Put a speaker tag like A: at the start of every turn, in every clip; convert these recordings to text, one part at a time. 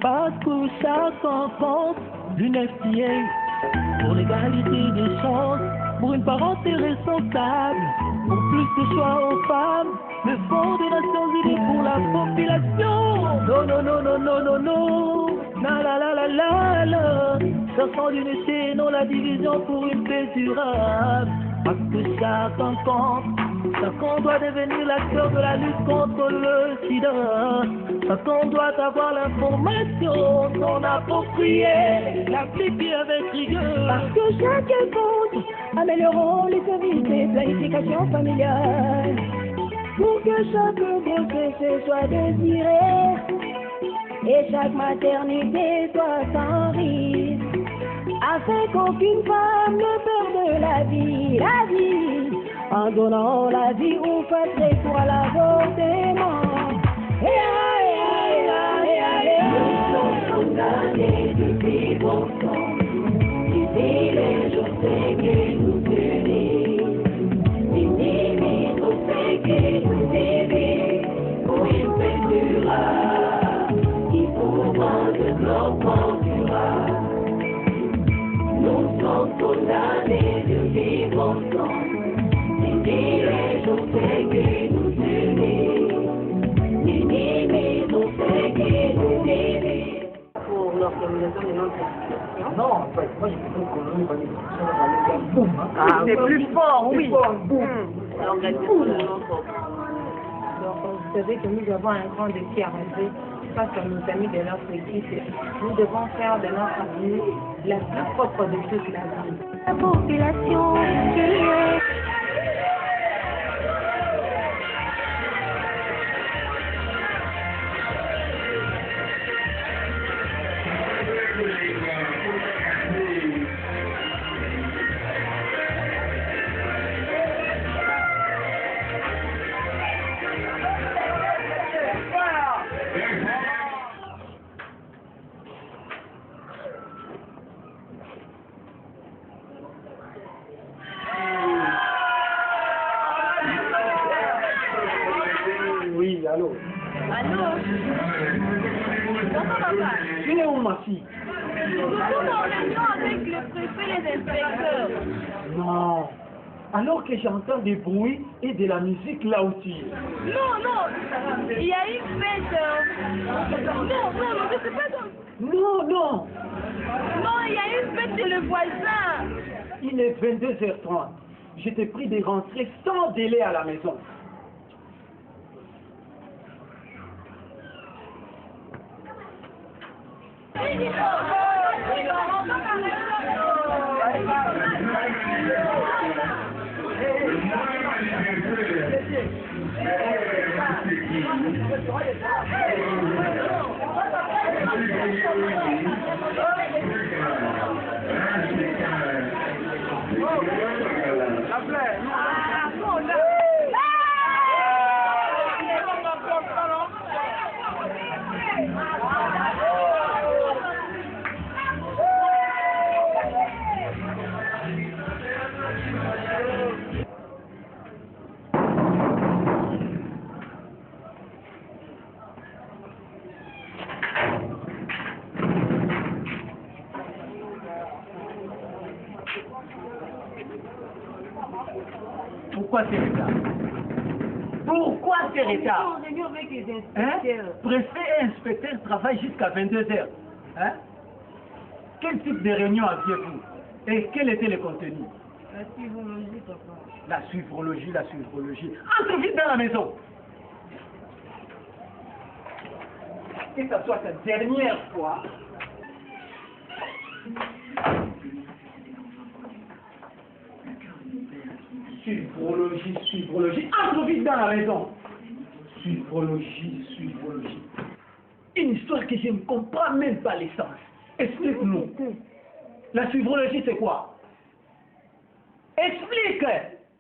A: Parce que chaque enfant d'une FTA, pour l'égalité des chances, pour une parenté responsable, pour plus de choix aux femmes, le Fonds des Nations Unies pour la population. Non, non, non, non, non, non, non. La la la la la la. Cherchons l'unité, non la division pour une paix durable. Parce que chacun doit devenir l'acteur de la lutte contre le sida. Chacun doit avoir l'information, s'en approprier, l'appliquer avec rigueur.
B: Parce que chacun compte, améliorons les services de planification familiale. Pour que chaque grossesse soit désirée et chaque maternité soit sans risque, afin qu'aucune femme ne perde la vie, en donnant la vie ou fait pour l'avortement. Nous sommes condamnés de vivre ensemble, d'aider les jours que nous unissent, d'inimiter nos faits que nous aider pour une paix durable, qui pour un développement durable. Nous sommes condamnés de vivre ensemble, d'aider les jours que nous unissent, d'inimiter nos faits que nous aider.
C: Pour l'organisation de notre association.
D: Non, en fait, moi j'ai plutôt colonie parce boum.
C: C'est plus fort, oui.
D: Boum.
C: L'organisation de notre association.
E: Donc, vous savez que nous avons un grand défi à relever face à nos amis de notre équipe. Nous devons faire de notre avenir la plus propre de toute la vie.
B: La population qui est...
D: Oui, allô.
F: Allô? Bonjour papa.
D: Tu es où ma fille?
F: Nous sommes en réunion avec le préfet et les inspecteurs.
D: Non. Alors que j'entends des bruits et de la musique là aussi.
F: Non, non. Il y a une fête. Non, c'est pas ça.
D: Non, non.
F: Non, il y a une fête chez le voisin.
D: Il est 22h30. Je t'ai pris de rentrer sans délai à la maison. Pourquoi c'est retard? Pourquoi c'est retard? Hein? Préfet et inspecteur travaillent jusqu'à 22h. Hein? Quel type de réunion aviez-vous? Et quel était le contenu?
E: La suivrologie, papa.
D: La suivrologie, la suivrologie. Entre vite dans la maison. Que ça soit ta dernière fois. Suivrologie, suivrologie. Entre vite dans la maison. Suivrologie, suivrologie. Une histoire que je ne comprends même pas l'essence. Explique-nous. La suivrologie, c'est quoi? Explique!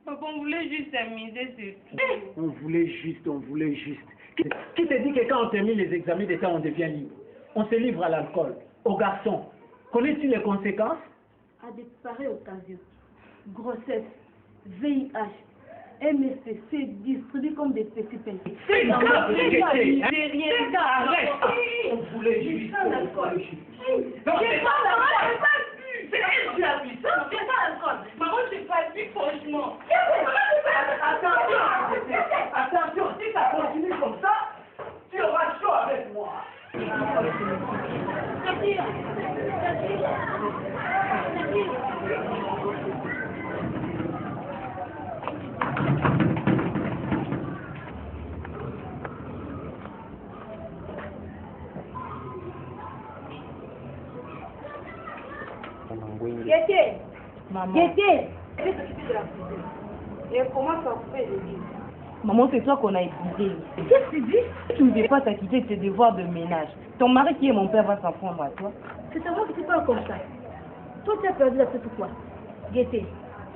E: Papa, on voulait juste s'amuser, c'est tout.
D: On voulait juste, on voulait juste. Qui te dit que quand on termine les examens d'État, on devient libre? On se livre à l'alcool, aux garçons. Connais-tu les conséquences?
B: À de pareilles occasions, grossesse, VIH,
E: MSC distribué comme des petits pains.
D: C'est rien. Arrête. On voulait juste. Non, c'est pas elle qui a vu ça. C'est pas l'alcool. Maman, j'ai pas vu, franchement. Attention, si ça continue comme ça, tu auras chaud avec moi.
E: Maman.
F: Et comment ça se fait,
E: Maman, c'est toi qu'on a épousé. Qu'est-ce que tu dis? Tu ne veux pas t'acquitter de tes devoirs de ménage. Ton mari qui est mon père va s'en prendre à toi.
B: C'est à moi que tu parles comme ça. Toi, tu as perdu la tête ou quoi? Gaieté,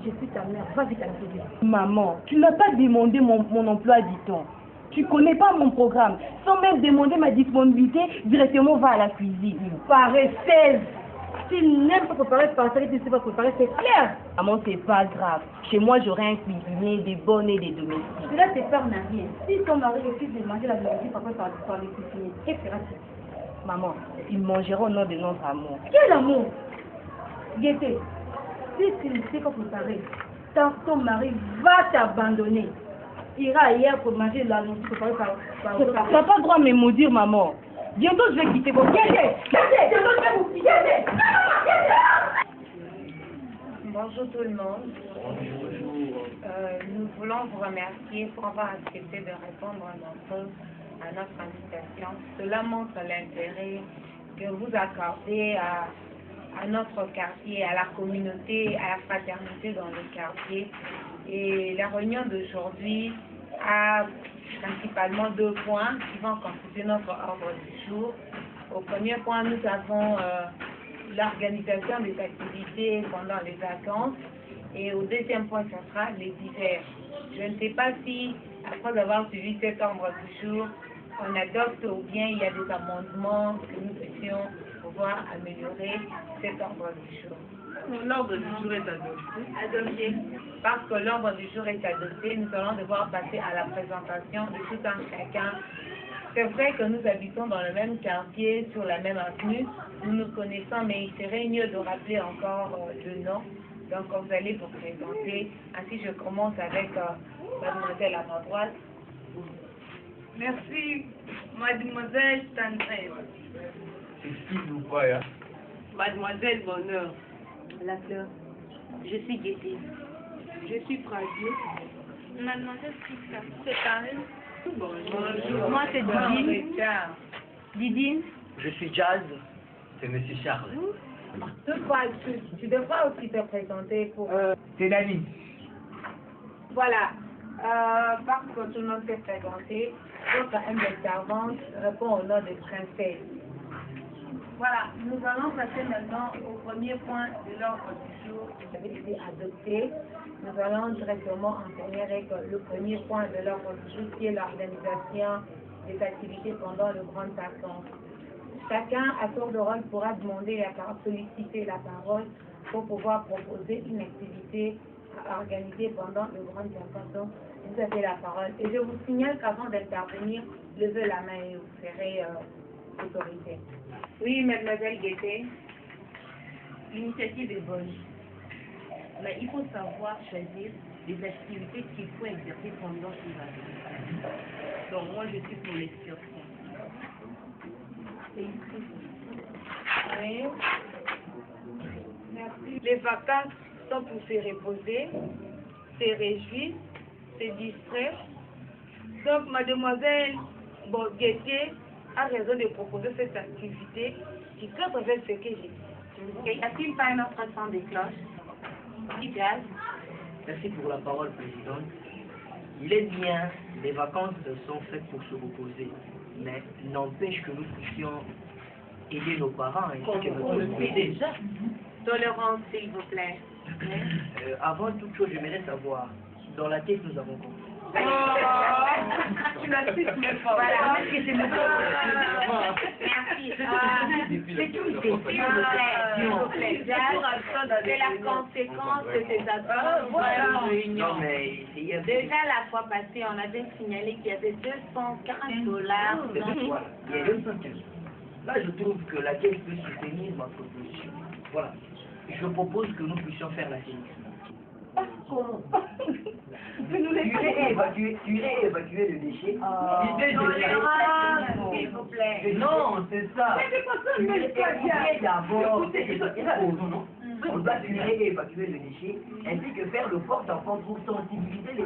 B: je suis ta mère. Va vite à l'atelier.
E: Maman, tu n'as pas demandé mon emploi du temps. Tu connais pas mon programme. Sans même demander ma disponibilité, directement va à la cuisine.
B: Paresseuse! Tu n'aimes pas préparer parce que tu ne sais pas préparer, c'est clair.
E: Maman, c'est pas grave. Chez moi, j'aurai un cuisinier, des bonnes et des domestiques.
B: Cela te parle n'a rien. Si ton mari refuse de manger la nourriture par les cuisiniers, qu'est-ce que feras-tu?
E: Maman, ils mangeront au nom de notre amour.
B: Quel amour? Gaieté, si tu ne sais pas préparer, ton mari va t'abandonner. Il ira ailleurs pour manger la nourriture préparée par
E: Tu n'as pas le droit de me maudire, maman. Bientôt, je vais quitter votre... Bonjour tout le monde. Nous voulons vous remercier pour avoir accepté de répondre à notre invitation. Cela montre l'intérêt que vous accordez à notre quartier, à la communauté, à la fraternité dans le quartier. Et la réunion d'aujourd'hui a principalement 2 points qui vont constituer notre ordre du jour. Au premier point, nous avons l'organisation des activités pendant les vacances. Et au deuxième point, ce sera les divers. Je ne sais pas si, après avoir suivi cet ordre du jour, on adopte ou bien il y a des amendements que nous puissions pouvoir améliorer cet ordre du jour.
C: L'ordre du jour est adopté.
E: Parce que l'ordre du jour est adopté, nous allons devoir passer à la présentation de tout un chacun. C'est vrai que nous habitons dans le même quartier, sur la même avenue, nous nous connaissons, mais il serait mieux de rappeler encore le nom. Donc, vous allez vous présenter. Ainsi, je commence avec mademoiselle à ma droite.
F: Merci, mademoiselle Tandresse.
D: Excuse-nous pas, hein.
C: Mademoiselle Bonheur.
B: La fleur. Je suis Gaieté.
C: Je suis Fragile.
F: Mademoiselle Christa. C'est Karen.
C: Bonjour.
B: Moi, c'est Didine. Didine.
G: Je suis Jazz. C'est Monsieur Charles.
E: Toutefois, tu devras aussi te présenter pour...
D: C'est Dani.
E: Voilà. Parce que tout le monde s'est présenté, votre intervenante répond au nom de princesse. Voilà, nous allons passer maintenant au premier point de l'ordre du jour qui avait été adopté. Nous allons directement enseigner avec le premier point de l'ordre du jour qui est l'organisation des activités pendant le grand vacances. Chacun à tour de rôle pourra demander solliciter la parole pour pouvoir proposer une activité à organiser pendant le grand vacances. Donc, vous avez la parole. Et je vous signale qu'avant d'intervenir, levez la main et vous serez autorisé. Oui, mademoiselle Gaieté.
H: L'initiative est bonne, mais il faut savoir choisir les activités qu'il faut exercer pendant ces vacances. Donc moi, je suis pour l'excursion.
E: Oui. Merci. Les vacances sont pour se reposer, se réjouir, se distraire. Donc, mademoiselle Gaieté a raison de proposer cette activité qui cadre avec ce que j'ai dit.
H: Y a-t-il pas un autre son de cloche? Jazz.
G: Merci pour la parole, Présidente. Il est bien, les vacances sont faites pour se reposer, mais n'empêche que nous puissions aider nos parents ainsi que notre communauté.
H: Tolérance, s'il vous plaît.
G: Avant toute chose, j'aimerais savoir, dans la tête, nous avons compris.
H: Tu
E: gymnastique, mais pas. Voilà. Merci. C'est tout. S'il vous plaît. C'est la conséquence de ces absences de réunion.
G: Non, mais
E: Déjà la fois passée, on avait signalé qu'il y avait $240.
G: voilà, il y a 215. Là, je trouve que la caisse peut soutenir ma proposition. Voilà. Je propose que nous puissions faire l'assainissement.
B: Comment?
G: Tu irais évacuer le déchet.
E: S'il vous plaît.
G: Non, c'est ça. Tu irais d'abord. Non. On doit évacuer le déchet ainsi que faire le fort enfant pour sensibiliser les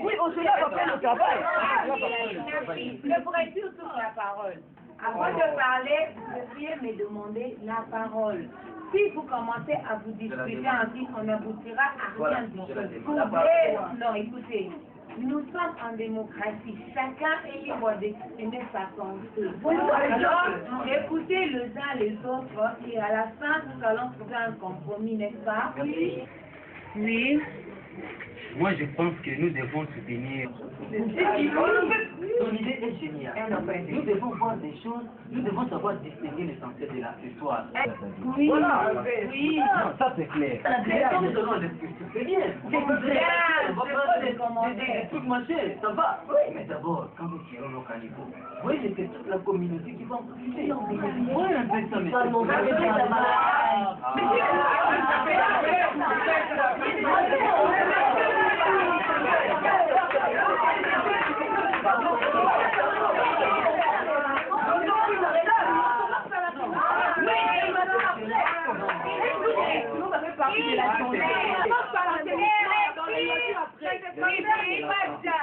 B: Oui, on se lève après le travail.
E: Je pourrais surtout la parole. Avant de parler, vous devriez me demander la parole. Si vous commencez à vous disputer ainsi, on n'aboutira à rien du tout. Non, écoutez, nous sommes en démocratie. Chacun est libre d'exprimer sa pensée. Alors, écoutez les uns les autres et à la fin, nous allons trouver un compromis, n'est-ce pas? Oui.
I: Moi, je pense que nous devons soutenir.
G: Ton idée est géniale. Nous devons voir des choses, nous devons savoir distinguer l'essentiel de l'accessoire.
E: Oui.
G: Voilà.
E: Oui.
I: Non, ça c'est clair.
G: C'est bien.
E: C'est commentaires.
G: Tout marché, ça va. Oui, mais d'abord, quand nous tirons nos caniveaux, vous voyez, c'est toute la communauté qui va en profiter. Oui, un peu ça, mais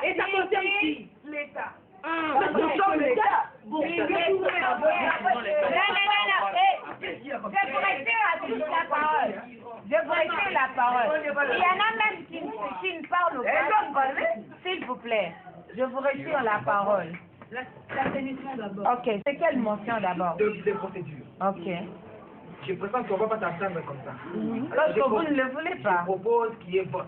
B: Et ça concerne qui?
E: L'État.
B: Nous sommes l'État. Bon,
E: Je pourrais faire la parole. Il y en a même qui ne parlent pas. S'il vous plaît, je vous retire la parole.
C: L'assainissement d'abord.
E: Ok, c'est quelle motion d'abord?
J: De procédure.
E: Ok.
J: Je préfère qu'on ne va pas t'attendre comme ça.
E: Parce que vous ne le voulez
J: Je
E: pas.
J: propose qu'il y ait vote.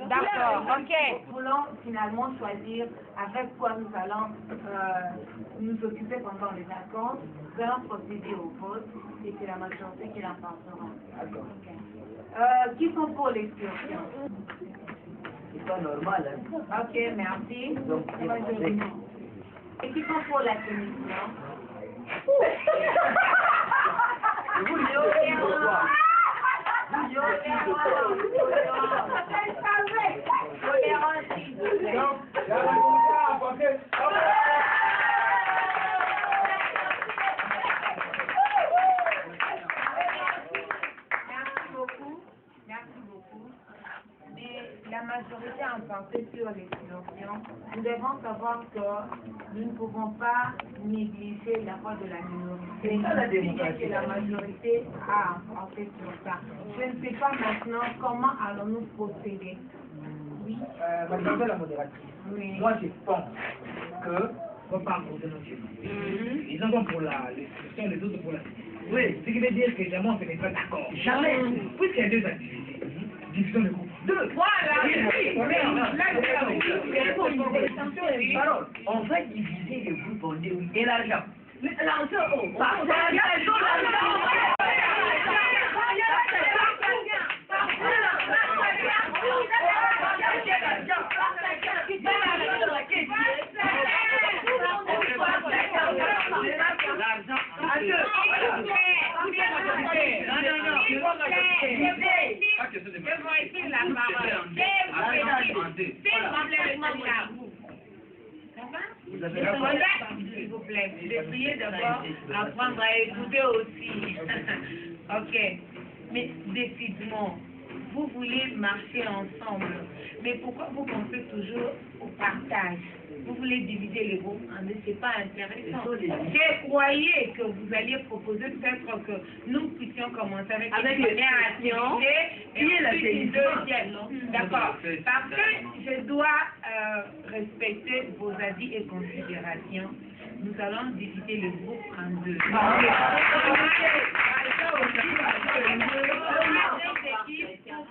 E: D'accord, ok. Nous voulons finalement choisir avec quoi nous allons nous occuper pendant les vacances. Nous allons procéder au vote et c'est la majorité qui l'emportera.
J: D'accord.
E: Qui sont pour l'exclusion?
G: c'est pas normal. Hein.
E: Ok, merci.
G: Donc,
E: Et qui sont pour la commission? Merci beaucoup. Mais la majorité a pensé sur l'exclusion. Nous devons savoir que nous ne pouvons pas négliger la voix de la minorité. Que la majorité a pensé sur ça. Je ne sais pas maintenant comment allons-nous procéder. Oui.
J: Madame la modératrice,
E: Oui.
J: moi je pense que on parle pour de nos les uns sont pour l'expression, les autres pour la. Oui, ce qui veut dire que jamais on ne n'est pas d'accord. Jamais. Puisqu'il y a deux activités. Division de groupe. Deux.
E: Voilà.
G: on va diviser le groupe en deux et l'argent.
E: Ça va?
J: Vous avez
E: Et
J: la
E: regarde, s'il vous plaît. Je vais prier d'abord apprendre à écouter aussi. Ok. Mais décidément, vous voulez marcher ensemble. Mais pourquoi vous pensez toujours au partage? Vous voulez diviser les groupes en deux, c'est pas intéressant. Je croyais que vous alliez proposer peut-être que nous puissions commencer avec une première activité et ensuite une deuxième. D'accord. Parce que je dois respecter vos avis et considérations. Nous allons diviser le groupe en deux.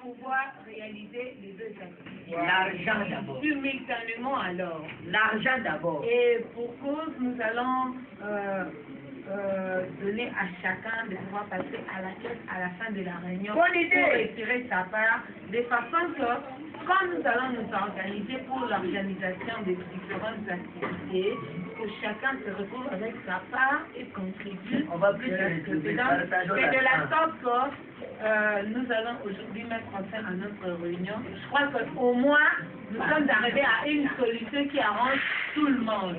E: Pour pouvoir réaliser les deux activités.
G: L'argent d'abord.
E: Simultanément alors.
G: L'argent d'abord.
E: Et pour cause, nous allons donner à chacun de pouvoir passer à la caisse à la fin de la réunion pour retirer sa part, de façon que quand nous allons nous organiser pour l'organisation des différentes activités, que chacun se retrouve avec sa part et contribue.
G: On va plus
E: C'est de la sorte que nous allons aujourd'hui mettre en fin à notre réunion. Je crois qu'au moins, nous sommes arrivés à une solution qui arrange tout le monde.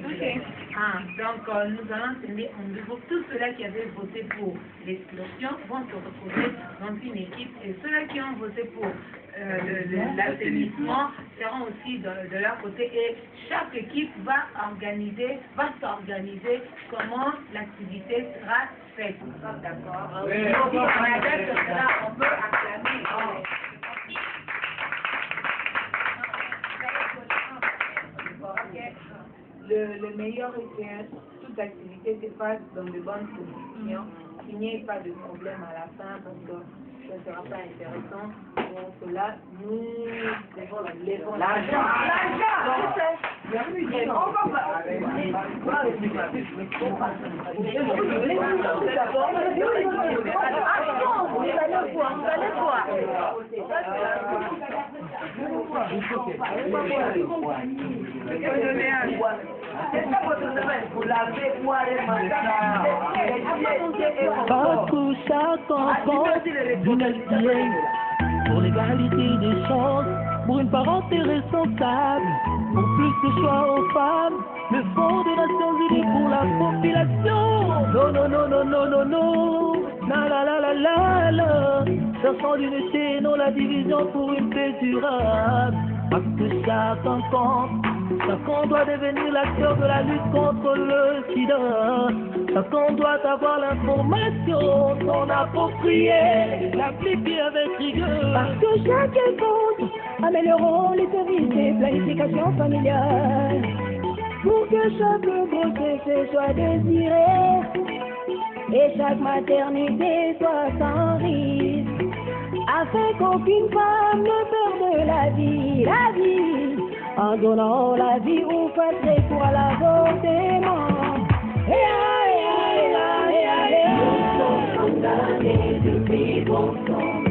E: Donc, nous allons tenir en deux groupes. Tous ceux-là qui avaient voté pour l'explosion vont se retrouver dans une équipe. Et ceux-là qui ont voté pour l'assainissement seront aussi de leur côté. Et chaque équipe va s'organiser comment l'activité sera faite. D'accord?
J: Oui.
E: Si on adhère sur cela, on peut acclamer. Le meilleur est que toute activité se passe dans de bonnes conditions, qu'il n'y ait pas de problème à la fin, parce que ce ne sera pas intéressant. Pour cela, nous levons l'argent.
A: Partout chaque enfant d'une SDA pour l'égalité des chances, pour une parenté responsable, pour plus de choix aux femmes, le Fonds des Nations Unies pour la population. Non, non, non, non, non, non, non, la la la la la la, cherchant l'unité, non la division pour une paix durable. Parce que chacun doit devenir l'acteur de la lutte contre le sida. Chacun doit avoir l'information, s'en approprier, l'appliquer avec rigueur.
B: Parce que chacun compte, améliorons les services de planification familiale. Pour que chaque grossesse soit désirée et chaque maternité soit sans risque. Afin qu'aucune femme ne perde la vie, en donnant la vie ou fait pour l'avortement. Nous sommes condamnés de vivre ensemble.